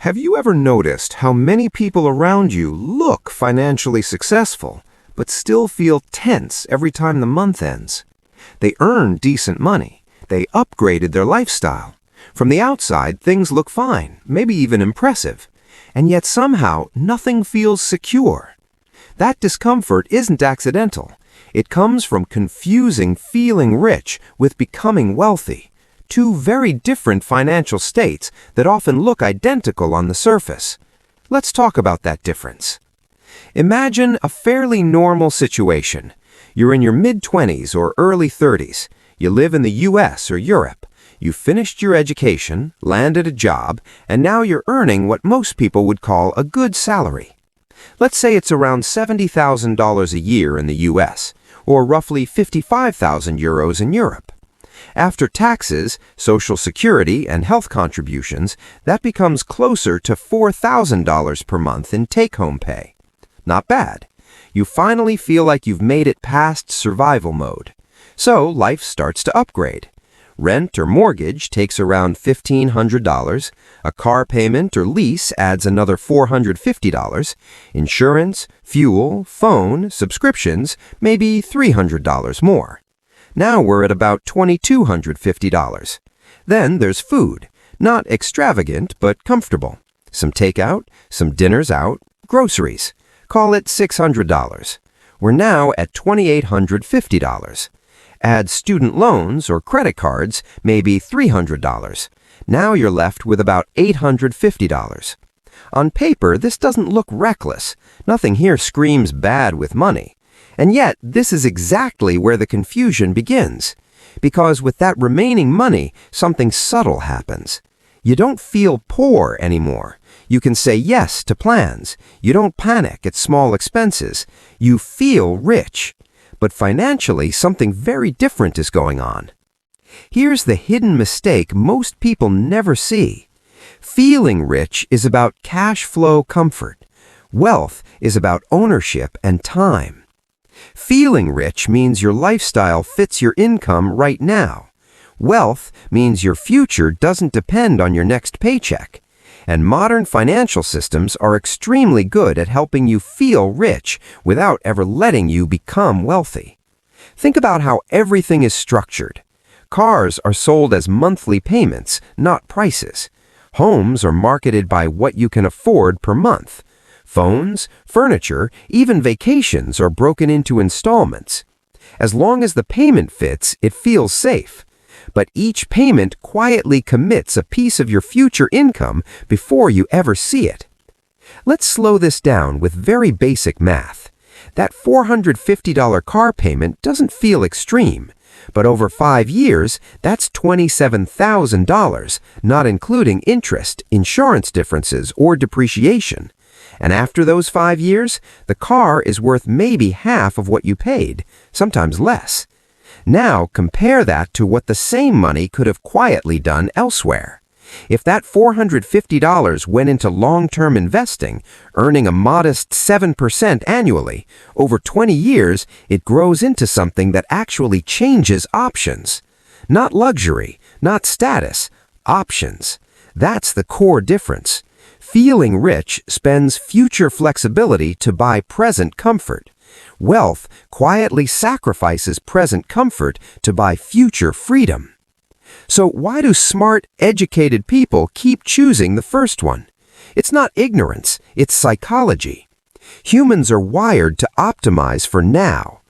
Have you ever noticed how many people around you look financially successful, but still feel tense every time the month ends? They earn decent money. They upgraded their lifestyle. From the outside, things look fine, maybe even impressive. And yet somehow, nothing feels secure. That discomfort isn't accidental. It comes from confusing feeling rich with becoming wealthy. Two very different financial states that often look identical on the surface. Let's talk about that difference. Imagine a fairly normal situation. You're in your mid-20s or early 30s. You live in the US or Europe. You finished your education, landed a job, and now you're earning what most people would call a good salary. Let's say it's around $70,000 a year in the US, or roughly 55,000 euros in Europe. After taxes, Social Security, and health contributions, that becomes closer to $4,000 per month in take-home pay. Not bad. You finally feel like you've made it past survival mode. So life starts to upgrade. Rent or mortgage takes around $1,500, a car payment or lease adds another $450, insurance, fuel, phone, subscriptions, maybe $300 more. Now we're at about $2,250. Then there's food, not extravagant but comfortable. Some takeout, some dinners out, groceries. Call it $600. We're now at $2,850. Add student loans or credit cards, maybe $300. Now you're left with about $850. On paper, this doesn't look reckless. Nothing here screams bad with money. And yet, this is exactly where the confusion begins. Because with that remaining money, something subtle happens. You don't feel poor anymore. You can say yes to plans. You don't panic at small expenses. You feel rich. But financially, something very different is going on. Here's the hidden mistake most people never see. Feeling rich is about cash flow comfort. Wealth is about ownership and time. Feeling rich means your lifestyle fits your income right now. Wealth means your future doesn't depend on your next paycheck. And modern financial systems are extremely good at helping you feel rich without ever letting you become wealthy. Think about how everything is structured. Cars are sold as monthly payments, not prices. Homes are marketed by what you can afford per month. Phones, furniture, even vacations are broken into installments. As long as the payment fits, it feels safe. But each payment quietly commits a piece of your future income before you ever see it. Let's slow this down with very basic math. That $450 car payment doesn't feel extreme, but over 5 years, that's $27,000, not including interest, insurance differences, or depreciation. And after those 5 years, the car is worth maybe half of what you paid, sometimes less. Now compare that to what the same money could have quietly done elsewhere. If that $450 went into long-term investing, earning a modest 7% annually, over 20 years, it grows into something that actually changes options. Not luxury, not status, options. That's the core difference. Feeling rich spends future flexibility to buy present comfort. Wealth quietly sacrifices present comfort to buy future freedom. So why do smart, educated people keep choosing the first one? It's not ignorance, it's psychology. Humans are wired to optimize for now.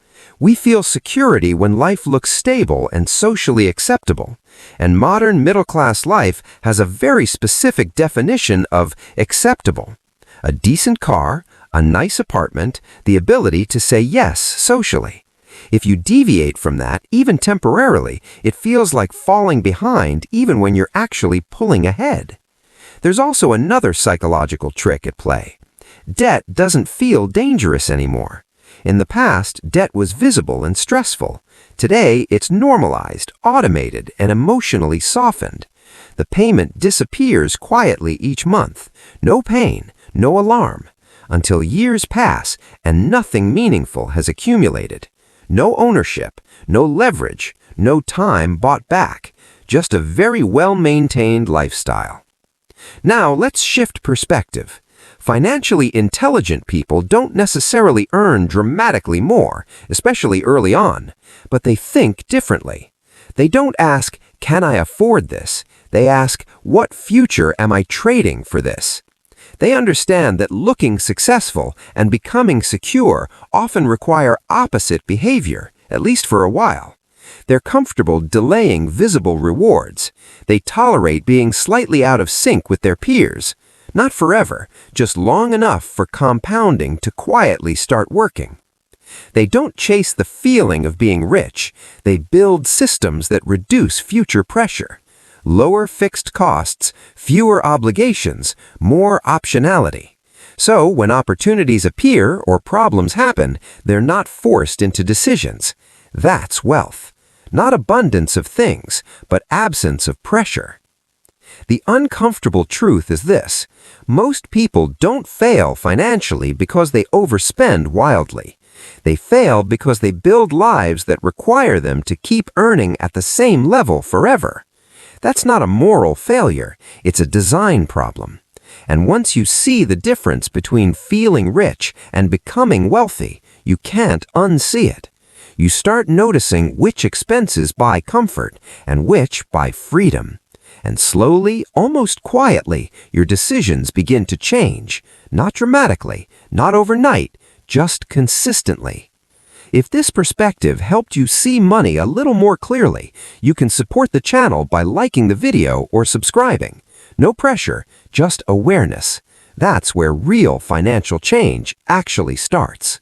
We feel security when life looks stable and socially acceptable. And modern middle-class life has a very specific definition of acceptable. A decent car, a nice apartment, the ability to say yes socially. If you deviate from that, even temporarily, it feels like falling behind even when you're actually pulling ahead. There's also another psychological trick at play. Debt doesn't feel dangerous anymore. In the past, debt was visible and stressful. Today, it's normalized, automated, and emotionally softened. The payment disappears quietly each month. No pain, no alarm. Until years pass and nothing meaningful has accumulated. No ownership, no leverage, no time bought back. Just a very well-maintained lifestyle. Now, let's shift perspective. Financially intelligent people don't necessarily earn dramatically more, especially early on, but they think differently. They don't ask, "Can I afford this?" They ask, "What future am I trading for this?" They understand that looking successful and becoming secure often require opposite behavior, at least for a while. They're comfortable delaying visible rewards. They tolerate being slightly out of sync with their peers. Not forever, just long enough for compounding to quietly start working. They don't chase the feeling of being rich. They build systems that reduce future pressure. Lower fixed costs, fewer obligations, more optionality. So when opportunities appear or problems happen, they're not forced into decisions. That's wealth. Not abundance of things, but absence of pressure. The uncomfortable truth is this: most people don't fail financially because they overspend wildly. They fail because they build lives that require them to keep earning at the same level forever. That's not a moral failure, it's a design problem. And once you see the difference between feeling rich and becoming wealthy, you can't unsee it. You start noticing which expenses buy comfort and which buy freedom. And slowly, almost quietly, your decisions begin to change. Not dramatically, not overnight, just consistently. If this perspective helped you see money a little more clearly, you can support the channel by liking the video or subscribing. No pressure, just awareness. That's where real financial change actually starts.